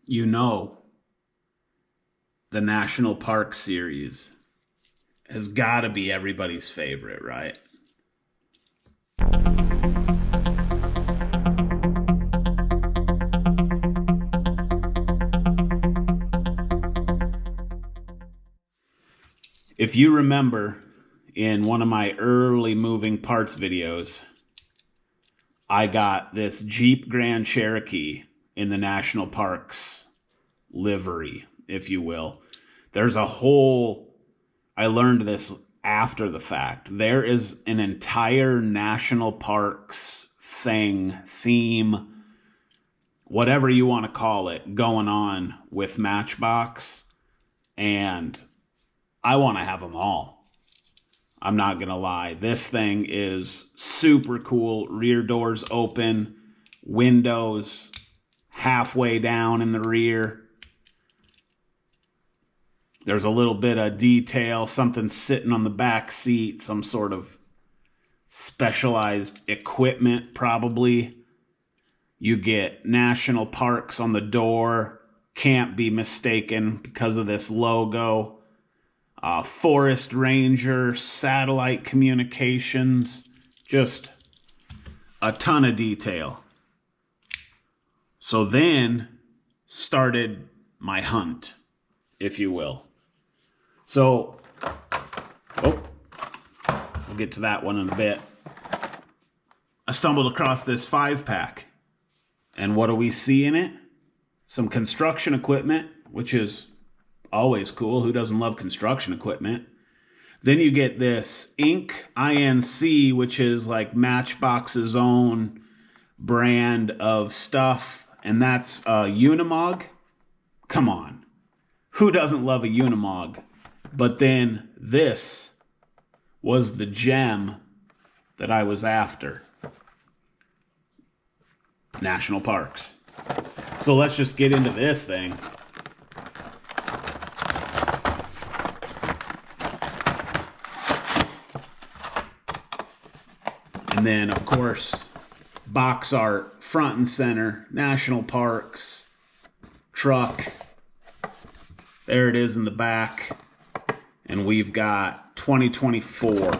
You know, the National Park series has got to be everybody's favorite, right? If you remember in one of my early moving parts videos, I got this Jeep Grand Cherokee in the National Parks livery, if you will. There's a whole, I learned this after the fact. There is an entire National Parks theme, whatever you want to call it, going on with Matchbox. And I want to have them all. I'm not going to lie. This thing is super cool. Rear doors open, windows halfway down in the rear. There's a little bit of detail, something sitting on the back seat, some sort of specialized equipment probably. You get National Parks on the door. Can't be mistaken because of this logo. Forest Ranger, satellite communications, just a ton of detail. So then started my hunt, if you will. So, we'll get to that one in a bit. I stumbled across this 5-pack. And what do we see in it? Some construction equipment, which is always cool. Who doesn't love construction equipment? Then you get this INC, which is like Matchbox's own brand of stuff. And that's Unimog. Come on. Who doesn't love a Unimog? But then this was the gem that I was after. National Parks. So let's just get into this thing. And then, of course, box art, front and center, National Parks, truck. There it is in the back. And we've got 2024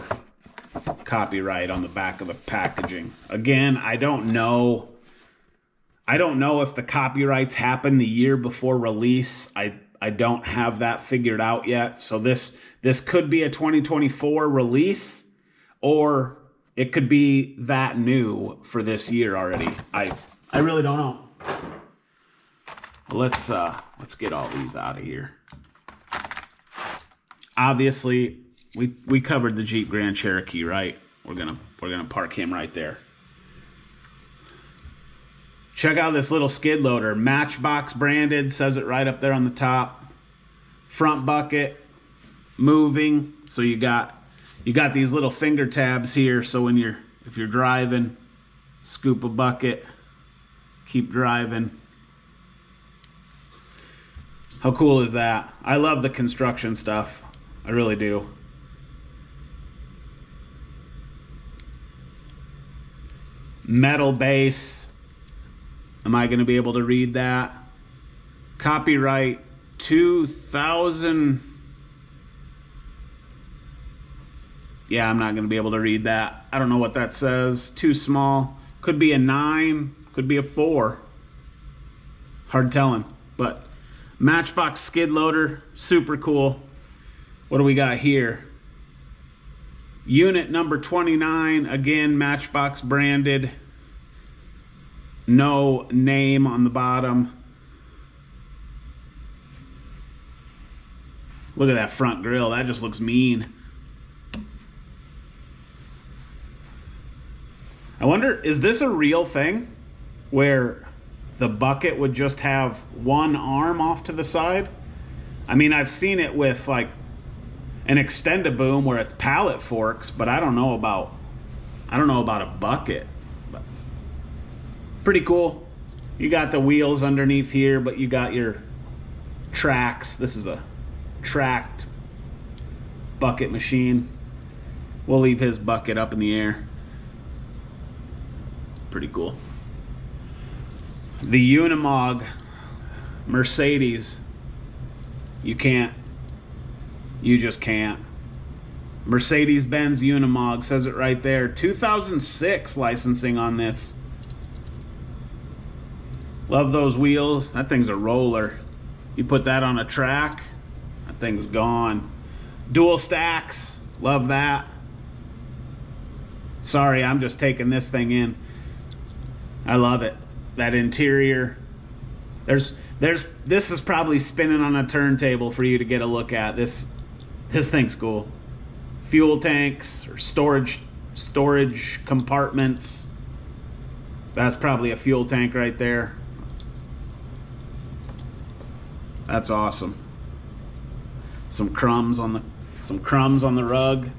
copyright on the back of the packaging. Again, I don't know if the copyrights happen the year before release. I don't have that figured out yet. So this could be a 2024 release, or it could be that new for this year already. I really don't know. Let's get all these out of here. Obviously, we covered the Jeep Grand Cherokee, right? We're gonna park him right there. Check out this little skid loader, Matchbox branded, says it right up there on the top. Front bucket, moving. So you got these little finger tabs here. So if you're driving, scoop a bucket, keep driving. How cool is that? I love the construction stuff. I really do. Metal base. Am I going to be able to read that? Copyright 2000. Yeah, I'm not going to be able to read that. I don't know what that says. Too small. Could be a 9. Could be a 4. Hard telling. But Matchbox skid loader. Super cool. What do we got here? Unit number 29. Again, Matchbox branded. No name on the bottom. Look at that front grille. That just looks mean. I wonder, is this a real thing where the bucket would just have one arm off to the side? I mean, I've seen it with like an extend-a-boom where it's pallet forks, but I don't know about a bucket. But pretty cool. You got the wheels underneath here, but you got your tracks. This is a tracked bucket machine. We'll leave his bucket up in the air. Pretty cool. The Unimog Mercedes. You can't. You just can't. Mercedes-Benz Unimog says it right there. 2006 licensing on this. Love those wheels. That thing's a roller. You put that on a track, that thing's gone. Dual stacks. Love that. Sorry, I'm just taking this thing in. I love it. That interior. This is probably spinning on a turntable for you to get a look at. This thing's cool. Fuel tanks or storage compartments. That's probably a fuel tank right there. That's awesome. Some crumbs on the rug.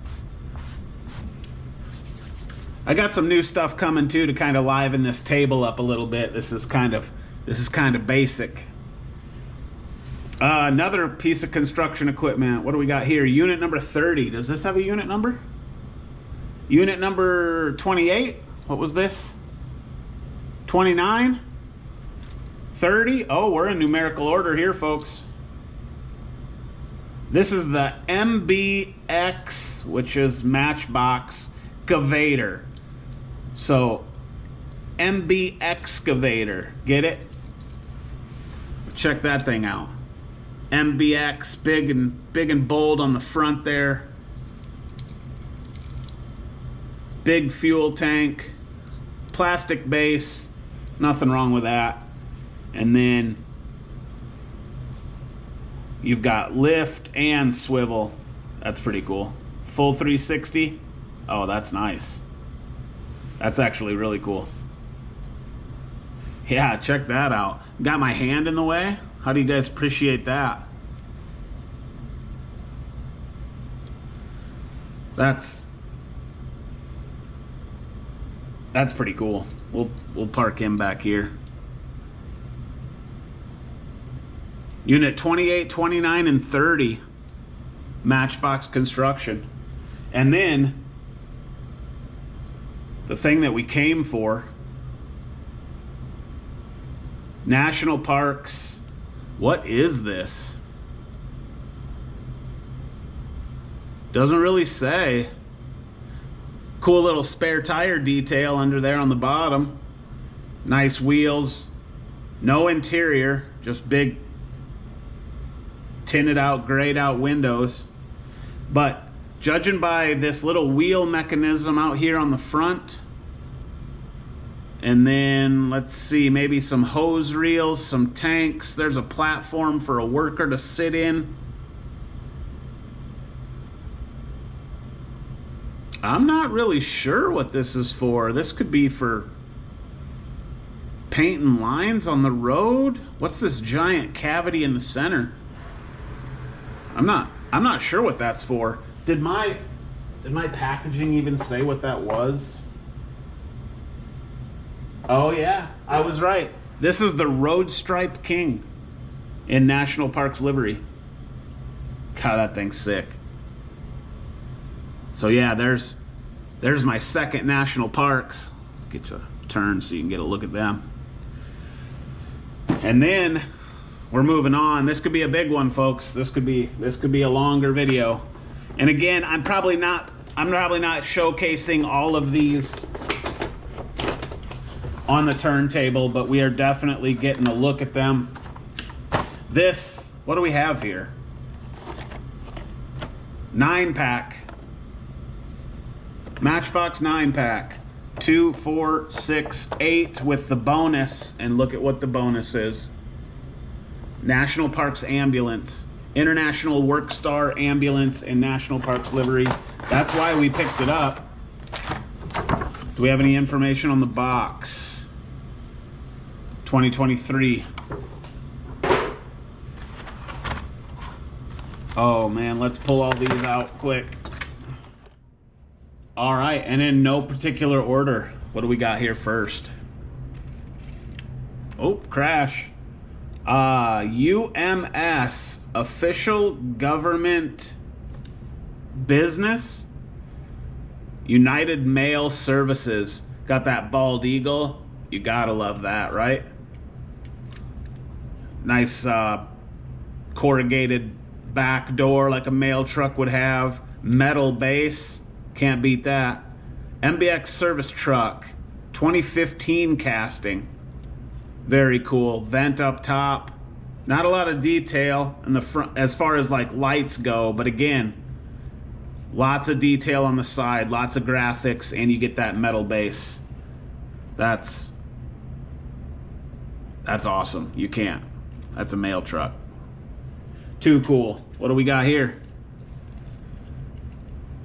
I got some new stuff coming too to kind of liven this table up a little bit. This is kind of basic. Another piece of construction equipment. What do we got here? Unit number 30. Does this have a unit number? Unit number 28. What was this? 29? 30? Oh, we're in numerical order here, folks. This is the MBX, which is Matchbox Excavator. So, MB Excavator. Get it? Check that thing out. MBX, big and bold on the front there. Big fuel tank. Plastic base. Nothing wrong with that. And then you've got lift and swivel. That's pretty cool. Full 360. Oh, that's nice. That's actually really cool. Yeah, check that out. Got my hand in the way. How do you guys appreciate that? That's pretty cool. We'll park him back here. Unit 28, 29, and 30. Matchbox Construction. And then the thing that we came for, National Parks. What is this? Doesn't really say. Cool little spare tire detail under there on the bottom. Nice wheels. No interior, just big tinted out, grayed out windows. But judging by this little wheel mechanism out here on the front, and then let's see, maybe some hose reels, some tanks. There's a platform for a worker to sit in. I'm not really sure what this is for. This could be for painting lines on the road. What's this giant cavity in the center? I'm not sure what that's for. Did my packaging even say what that was? Oh yeah, I was right. This is the Road Stripe King in National Parks livery. God, that thing's sick. So yeah, there's my second National Parks. Let's get you a turn so you can get a look at them. And then we're moving on. This could be a big one, folks. This could be a longer video. And again, I'm probably not showcasing all of these on the turntable, but we are definitely getting a look at them. This, what do we have here? 9-pack. Matchbox 9-pack. 2, 4, 6, 8 with the bonus. And look at what the bonus is. National Parks Ambulance. International Workstar Ambulance and National Parks livery. That's why we picked it up. Do we have any information on the box? 2023. Oh man, let's pull all these out quick. All right, and in no particular order, what do we got here first? Oh, crash. UMS, official government business, United Mail Services. Got that bald eagle. You gotta love that, right? Nice corrugated back door like a mail truck would have. Metal base, can't beat that. MBX service truck, 2015 casting. Very cool. Vent up top. Not a lot of detail in the front as far as like lights go, but again, lots of detail on the side, lots of graphics, and you get that metal base. That's awesome. You can't. That's a mail truck. Too cool. What do we got here?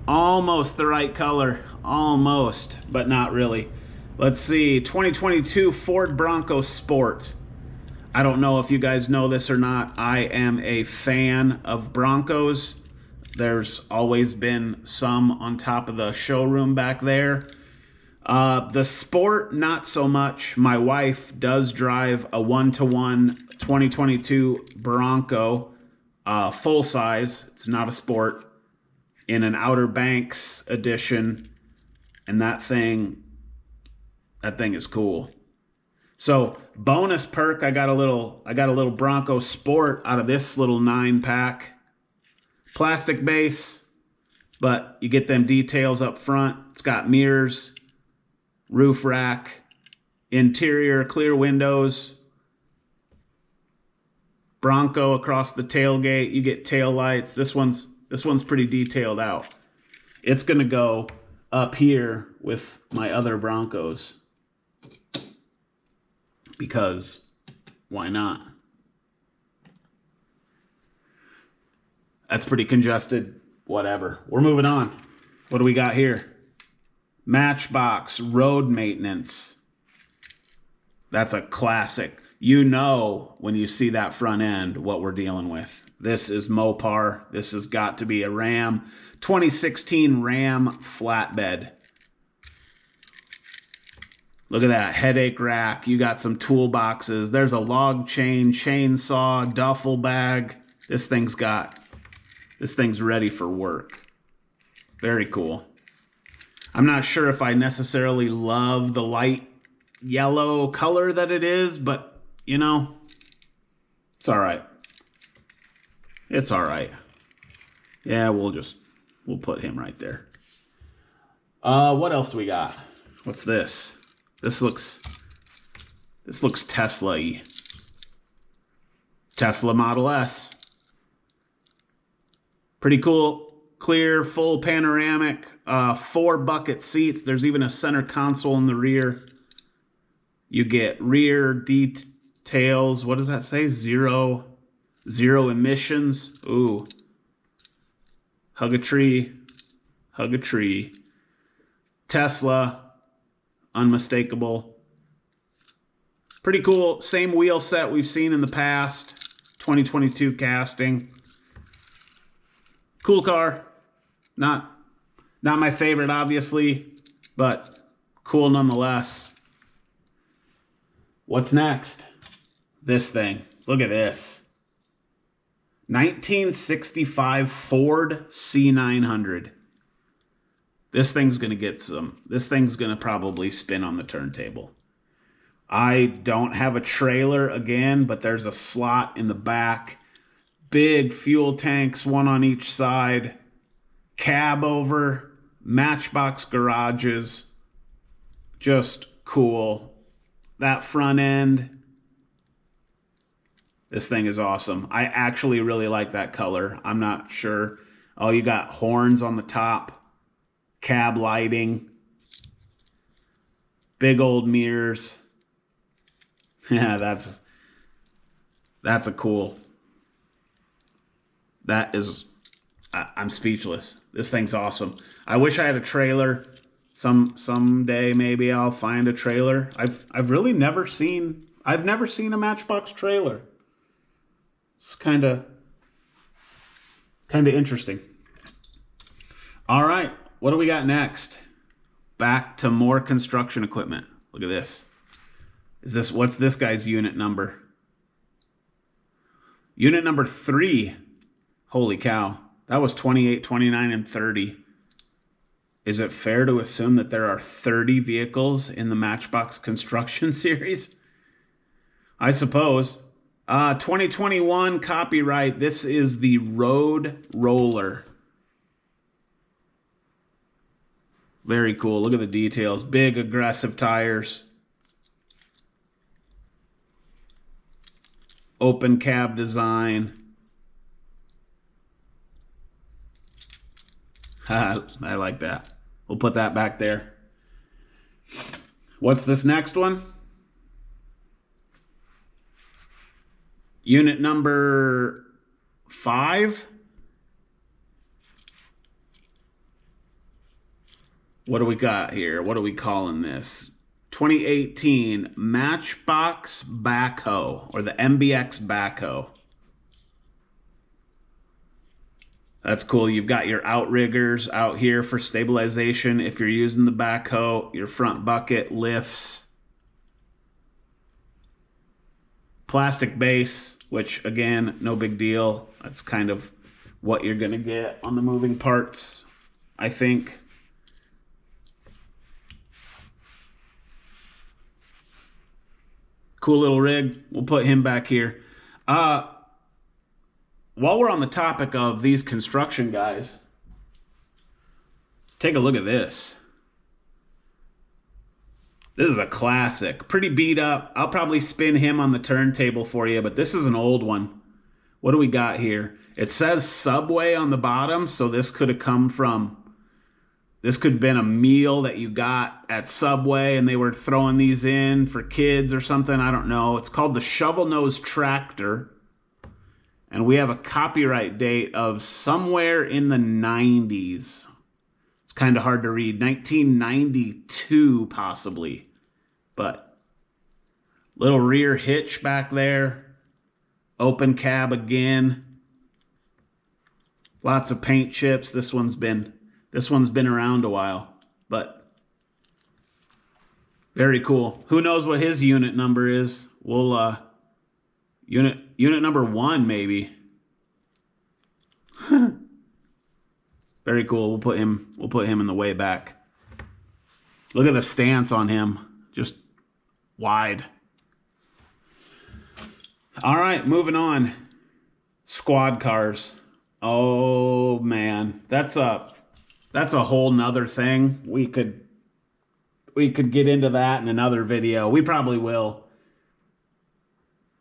Almost the right color. Almost, but not really. Let's see. 2022 Ford Bronco Sport. I don't know if you guys know this or not. I am a fan of Broncos. There's always been some on top of the showroom back there. The Sport, not so much. My wife does drive a 1-to-1 2022 Bronco, full size. It's not a Sport, in an Outer Banks edition, and that thing is cool. So bonus perk, I got a little Bronco Sport out of this little 9-pack. Plastic base, but you get them details up front. It's got mirrors, roof rack, interior clear windows, Bronco across the tailgate. You get tail lights. This one's pretty detailed out. It's gonna go up here with my other Broncos because why not? That's pretty congested. Whatever. We're moving on. What do we got here? Matchbox Road Maintenance. That's a classic. You know when you see that front end what we're dealing with. This is Mopar. This has got to be a Ram. 2016 Ram flatbed. Look at that headache rack. You got some toolboxes. There's a log chain, chainsaw, duffel bag. This thing's ready for work. Very cool. I'm not sure if I necessarily love the light yellow color that it is, but you know, it's all right. It's all right. Yeah, we'll put him right there. What else do we got? What's this? This looks Tesla-y. Tesla Model S. Pretty cool. Clear, full panoramic, 4 bucket seats. There's even a center console in the rear. You get rear details. What does that say? Zero emissions. Ooh. Hug a tree. Hug a tree. Tesla. Unmistakable. Pretty cool. Same wheel set we've seen in the past. 2022 casting. Cool car. Not my favorite, obviously, but cool nonetheless. What's next? This thing. Look at this. 1965 Ford C900. This thing's going to probably spin on the turntable. I don't have a trailer again, but there's a slot in the back. Big fuel tanks, one on each side. Cab over. Matchbox garages. Just cool. That front end. This thing is awesome. I actually really like that color. I'm not sure. Oh, you got horns on the top. Cab lighting. Big old mirrors. Yeah, that's a cool. That is, I'm speechless. This thing's awesome. I wish I had a trailer. Someday maybe I'll find a trailer. I've really never seen a Matchbox trailer. It's kind of interesting. All right, what do we got next? Back to more construction equipment. Look at this. What's this guy's unit number? Unit number 3. Holy cow. That was 28, 29, and 30. Is it fair to assume that there are 30 vehicles in the Matchbox construction series? I suppose. 2021 copyright. This is the Road Roller. Very cool. Look at the details. Big, aggressive tires. Open cab design. I like that. We'll put that back there. What's this next one? Unit number 5. What do we got here? What are we calling this? 2018 Matchbox Backhoe, or the MBX Backhoe. That's cool. You've got your outriggers out here for stabilization if you're using the backhoe. Your front bucket lifts. Plastic base, which again, no big deal. That's kind of what you're going to get on the moving parts, I think. Cool little rig. We'll put him back here. While we're on the topic of these construction guys, take a look at this. This is a classic. Pretty beat up. I'll probably spin him on the turntable for you, but this is an old one. What do we got here? It says Subway on the bottom, so this could have come from... This could have been a meal that you got at Subway and they were throwing these in for kids or something. I don't know. It's called the Shovel Nose Tractor. And we have a copyright date of somewhere in the 90s. It's kind of hard to read. 1992, possibly. But little rear hitch back there. Open cab again. Lots of paint chips. This one's been around a while. But very cool. Who knows what his unit number is? We'll Unit number 1, maybe. Very cool. We'll put him in the way back. Look at the stance on him. Just wide. All right, moving on. Squad cars. Oh man, that's a whole nother thing. We could get into that in another video. We probably will.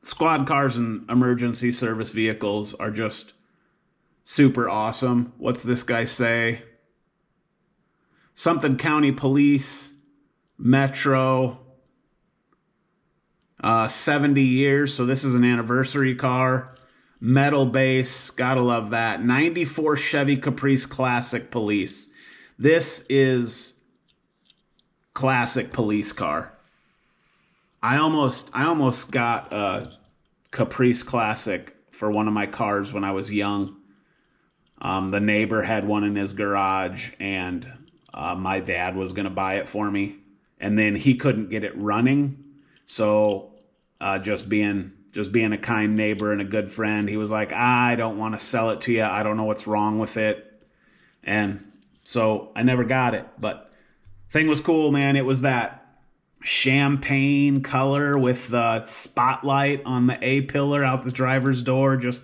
Squad cars and emergency service vehicles are just super awesome. What's this guy say? Something County Police, Metro, 70 years, so this is an anniversary car. Metal base, gotta love that. 94 Chevy Caprice Classic Police. This is classic police car. I almost got a Caprice Classic for one of my cars when I was young. The neighbor had one in his garage, and my dad was going to buy it for me. And then he couldn't get it running. So just being a kind neighbor and a good friend, he was like, I don't want to sell it to you. I don't know what's wrong with it. And so I never got it. But thing was cool, man. It was that champagne color with the spotlight on the A-pillar out the driver's door. Just,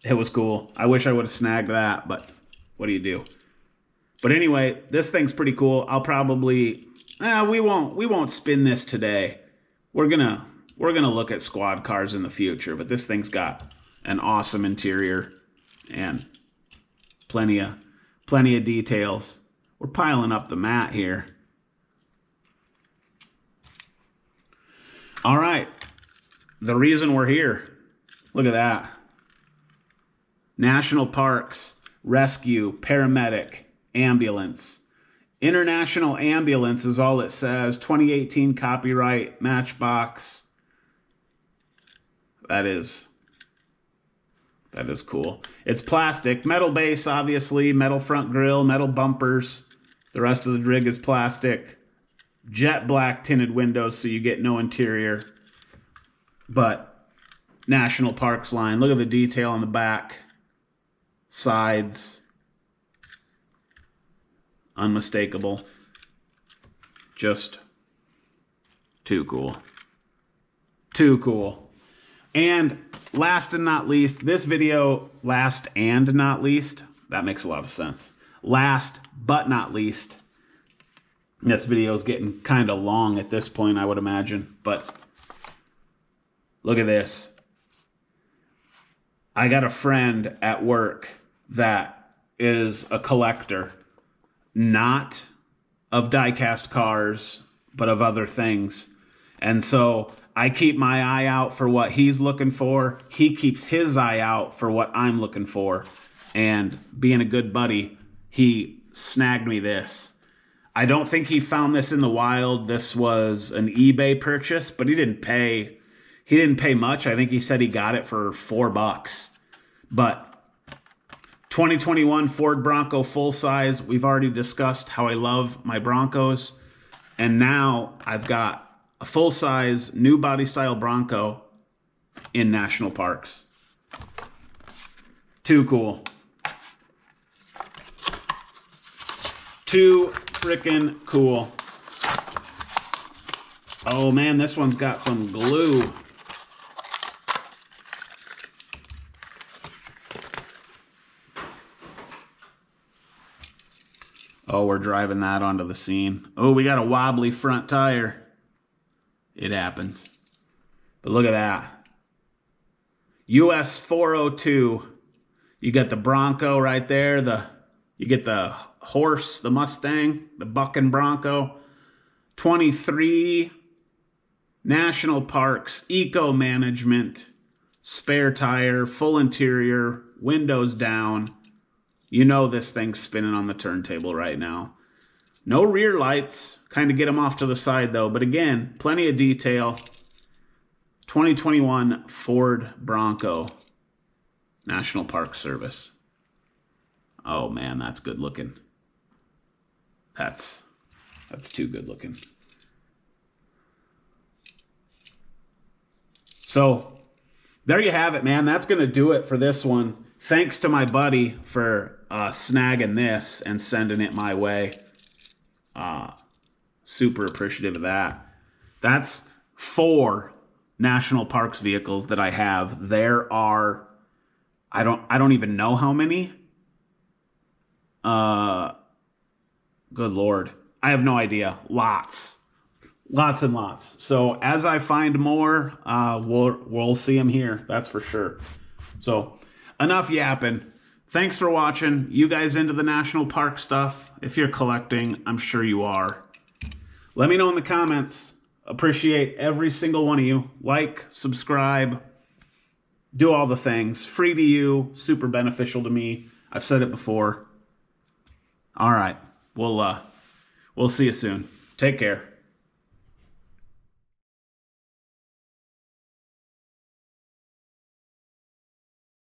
it was cool. I wish I would have snagged that, but what do you do? But anyway, this thing's pretty cool. I'll probably, we won't spin this today. We're gonna look at squad cars in the future, but this thing's got an awesome interior and plenty of details. We're piling up the mat here. All right, the reason we're here, look at that. National Parks, rescue, paramedic, ambulance. International ambulance is all it says. 2018 copyright, Matchbox. That is cool. It's plastic, metal base, obviously, metal front grille, metal bumpers. The rest of the rig is plastic. Jet black tinted windows, so you get no interior. But National Parks line. Look at the detail on the back. Sides. Unmistakable. Just too cool. Too cool. And last and not least, this video, last and not least, that makes a lot of sense. Last but not least, this video is getting kind of long at this point, I would imagine, but look at this. I got a friend at work that is a collector, not of die-cast cars, but of other things. And so I keep my eye out for what he's looking for. He keeps his eye out for what I'm looking for. And being a good buddy, he snagged me this. I don't think he found this in the wild. This was an eBay purchase, but he didn't pay much. I think he said he got it for $4. But 2021 Ford Bronco full size. We've already discussed how I love my Broncos. And now I've got a full size new body style Bronco in national parks. Too cool. Too freaking cool. Oh man, this one's got some glue. Oh, we're driving that onto the scene. Oh, we got a wobbly front tire. It happens. But look at that. US 402. You got the Bronco right there. You get the horse, the Mustang, the bucking Bronco. 23 National Parks, Eco Management, spare tire, full interior, windows down. You know this thing's spinning on the turntable right now. No rear lights. Kind of get them off to the side, though. But again, plenty of detail. 2021 Ford Bronco National Park Service. Oh, man, that's good looking. That's too good looking. So, there you have it, man. That's going to do it for this one. Thanks to my buddy for snagging this and sending it my way. Super appreciative of that. That's 4 national parks vehicles that I have. There are, I don't even know how many. Good Lord. I have no idea. Lots and lots. So as I find more, we'll see them here. That's for sure. So enough yapping. Thanks for watching. You guys into the national park stuff? If you're collecting, I'm sure you are. Let me know in the comments. Appreciate every single one of you. Like, subscribe, do all the things. Free to you, super beneficial to me. I've said it before. All right. We'll see you soon. Take care.